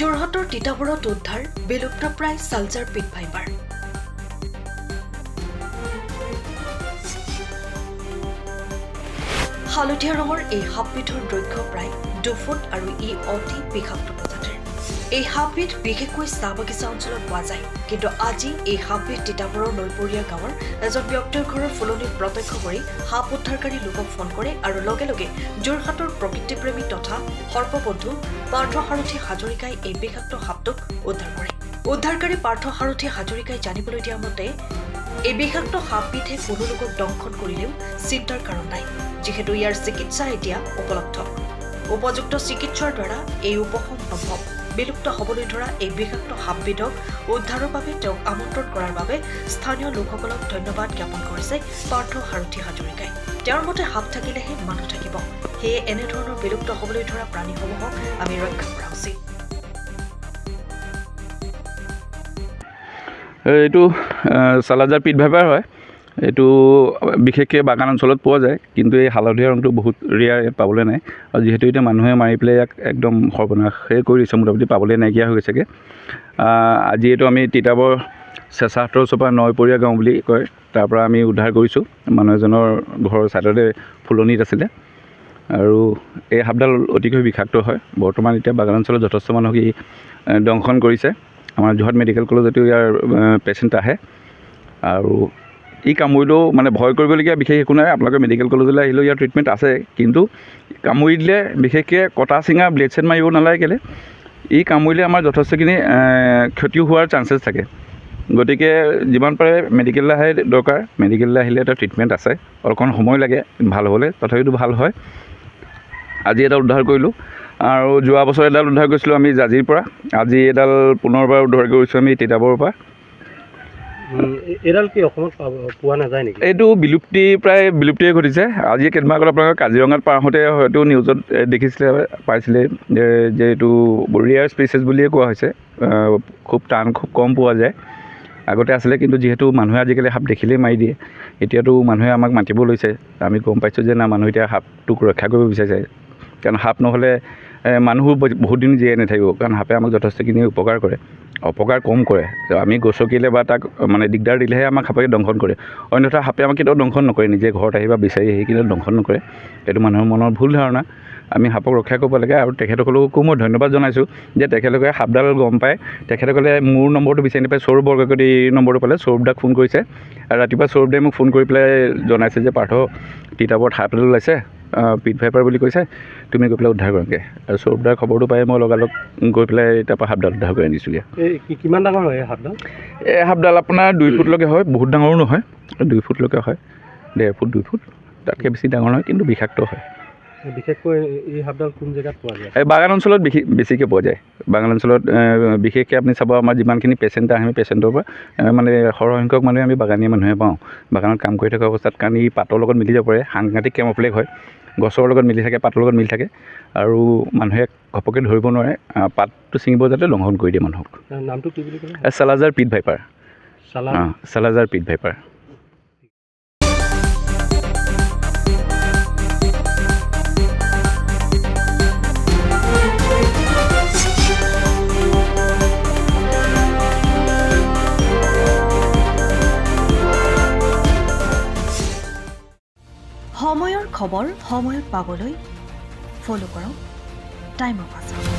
যোৰহাটৰ তিতাবৰত উদ্ধাৰ বিলুপ্তপ্ৰায় চালজাৰ পিট ভাইপাৰ। হালধীয়া ৰঙৰ এই সাপবিধৰ দৈৰ্ঘ্য প্ৰায় 2 ফুট আৰু ই অতি বিষাক্ত প্ৰজাতিৰ। এই সাপবিধ বিশেষকৈ চাহ বাগিচা অঞ্চলত পোৱা যায়, কিন্তু আজি এই সাপবিধ তিতাবৰৰ নৈপৰীয়া গাঁৱৰ এজন ব্যক্তিৰ ঘৰৰ ফুলনিত প্ৰত্যক্ষ কৰি সাপ উদ্ধাৰকাৰী লোকক ফোন কৰে আৰু লগে লগে যোৰহাটৰ প্ৰকৃতিপ্ৰেমী তথা সৰ্পবন্ধু পাৰ্থ সাৰথী হাজৰিকাই এই বিষাক্ত সাপটোক উদ্ধাৰ কৰে। উদ্ধাৰকাৰী পাৰ্থ সাৰথী হাজৰিকাই জানিবলৈ দিয়া মতে এই বিষাক্ত সাপবিধে কোনো লোকক দংশন কৰিলেও চিন্তাৰ কাৰণ নাই, যিহেতু ইয়াৰ চিকিৎসা এতিয়া উপলব্ধ। উপযুক্ত চিকিৎসাৰ দ্বাৰা এই উপশম সম্ভৱ। বিলুপ্ত হ'বলৈ ধৰা এই বিষাক্ত সাপবিধক উদ্ধাৰৰ বাবে তেওঁক আমন্ত্ৰণ কৰাৰ বাবে স্থানীয় লোকসকলক ধন্যবাদ জ্ঞাপন কৰিছে পাৰ্থ সাৰথী হাজৰিকাই। তেওঁৰ মতে সাপ থাকিলেহে মানুহ থাকিব, সেয়ে এনেধৰণৰ বিলুপ্ত হ'বলৈ ধৰা প্ৰাণীসমূহক আমি ৰক্ষা কৰা উচিত। এইটো চালাজাৰ পিট ভাইপাৰ হয়। এইটো বিশেষকৈ বাগান অঞ্চলত পোৱা যায়, কিন্তু এই হালধীয়া ৰংটো বহুত ৰেয়াৰ, ইয়াত পাবলৈ নাই। আৰু যিহেতু এতিয়া মানুহে মাৰি পেলাই ইয়াক একদম সৰ্বনাশেই কৰি দিছে, মোটামুটি পাবলৈ নাইকিয়া হৈ গৈছেগৈ। আজি এইটো আমি তিতাবৰ চেঁচাহাটৰ ওচৰৰ পৰা নৈপৰীয়া গাঁও বুলি কয়, তাৰ পৰা আমি উদ্ধাৰ কৰিছোঁ। মানুহ এজনৰ ঘৰৰ ছাইডতে ফুলনিত আছিলে, আৰু এই সাপডাল অতিকৈ বিষাক্ত হয়। বৰ্তমান এতিয়া বাগান অঞ্চলত যথেষ্ট মানুহক ই দংশন কৰিছে। আমাৰ যোৰহাট মেডিকেল কলেজতো ইয়াৰ পেচেণ্ট আহে, আৰু ই কামুৰিলেও মানে ভয় কৰিবলগীয়া বিশেষ একো নাই। আপোনালোকে মেডিকেল কলেজলৈ আহিলেও ইয়াৰ ট্ৰিটমেণ্ট আছে, কিন্তু কামুৰি দিলে বিশেষকৈ কটা চিঙা ব্লেড চেড মাৰিব নালাগে। কেলৈ ই কামুৰিলে আমাৰ যথেষ্টখিনি ক্ষতিও হোৱাৰ চান্সেছ থাকে। গতিকে যিমান পাৰে মেডিকেললৈ আহে দৰকাৰ। মেডিকেললৈ আহিলে এটা ট্ৰিটমেণ্ট আছে, অলপমান সময় লাগে ভাল হ'বলৈ, তথাপিতো ভাল হয়। আজি এটা উদ্ধাৰ কৰিলোঁ, আৰু যোৱা বছৰ এডাল উদ্ধাৰ কৰিছিলোঁ আমি জাজিৰ পৰা। আজি এডাল পুনৰবাৰ উদ্ধাৰ কৰিছোঁ আমি তিতাবৰৰ পৰা। এইডাল কি অসমত পোৱা নাযায় নেকি? এইটো প্ৰায় বিলুপ্তিয়ে ঘটিছে। আজি কেইদিনমান আগত আপোনালোকৰ কাজিৰঙাত পাৰ হওঁতে হয়তো নিউজত দেখিছিলে, পাইছিলে যে এইটো ৰেয়াৰ স্পেচিছ বুলিয়ে কোৱা হৈছে। খুব টান, খুব কম পোৱা যায়। আগতে আছিলে, কিন্তু যিহেতু মানুহে আজিকালি সাপ দেখিলেই মাৰি দিয়ে, এতিয়াতো মানুহে আমাক মাতিব লৈছে। আমি গম পাইছোঁ যে না, মানুহ এতিয়া সাপটোক ৰক্ষা কৰিব বিচাৰিছে। কাৰণ সাপ নহ'লে মানুহো বহুত দিন জীয়াই নাথাকিব, কাৰণ সাপে আমাক যথেষ্টখিনি উপকাৰ কৰে, অপকাৰ কম কৰে। আমি গচকিলে বা তাক মানে দিগদাৰ দিলেহে আমাক সাপে দংশন কৰে, অন্যথা সাপে আমাক কেতিয়াও দংশন নকৰে। নিজে ঘৰত আহি বা বিচাৰি আহি কিন্তু দংশন নকৰে। এইটো মানুহৰ মনৰ ভুল ধাৰণা। আমি সাপক ৰক্ষা কৰিব লাগে, আৰু তেখেতসকলকো মই ধন্যবাদ জনাইছোঁ যে তেখেতলোকে সাপডাল গম পায়। তেখেতসকলে মোৰ নম্বৰটো বিচাৰি নাপায়, সৌৰভ বৰকাকতি নম্বৰটো পালে, সৌৰভদাক ফোন কৰিছে। আৰু ৰাতিপুৱা সৌৰভদাই মোক ফোন কৰি পেলাই জনাইছে যে পাৰ্থ, তিতাবৰত সাপ এডাল ওলাইছে, পিট ভাইপাৰ বুলি কৈছে, তুমি গৈ পেলাই উদ্ধাৰ কৰাকৈ। আৰু সৌৰভদাৰ খবৰটো পাই মই লগালগ গৈ পেলাই তাৰপৰা সাপডাল উদ্ধাৰ কৰি আনিছোঁগৈ। কিমান ডাঙৰ হয় এই সাপডাল? এই সাপডাল আপোনাৰ 2 ফুটলৈকে হয়, বহুত ডাঙৰো নহয়, 2 ফুটলৈকে হয়, 1.5 ফুট 2 ফুট, তাতকৈ বেছি ডাঙৰ নহয়, কিন্তু বিষাক্ত হয়। বিশেষকৈ এই সাপডাল কোন জেগাত পোৱা যায়? এই বাগান অঞ্চলত বেছিকৈ পোৱা যায়। বাগান অঞ্চলত বিশেষকৈ আপুনি চাব, আমাৰ যিমানখিনি পেচেণ্ট আহে, আমি পেচেণ্টৰ পৰা মানে সৰহসংখ্যক মানুহে আমি বাগানীয়া মানুহে পাওঁ, বাগানত কাম কৰি থকা অৱস্থাত। কাৰণ ই পাতৰ লগত মিলি যাব পাৰে, সাংঘাতিক কেমোফ্লেগ হয়, গছৰ লগত মিলি থাকে, পাতৰ লগত মিলি থাকে, আৰু মানুহে ঘপকৈ ধৰিব নোৱাৰে, পাতটো ছিঙিব যাতে দংশন কৰি দিয়ে মানুহক। নামটো কি বুলি ক'লে? Salazar pit viper. Salazar pit viper. সময়ৰ খবৰ সময়ত পাবলৈ ফ'ল' কৰক টাইম অফ আছাম।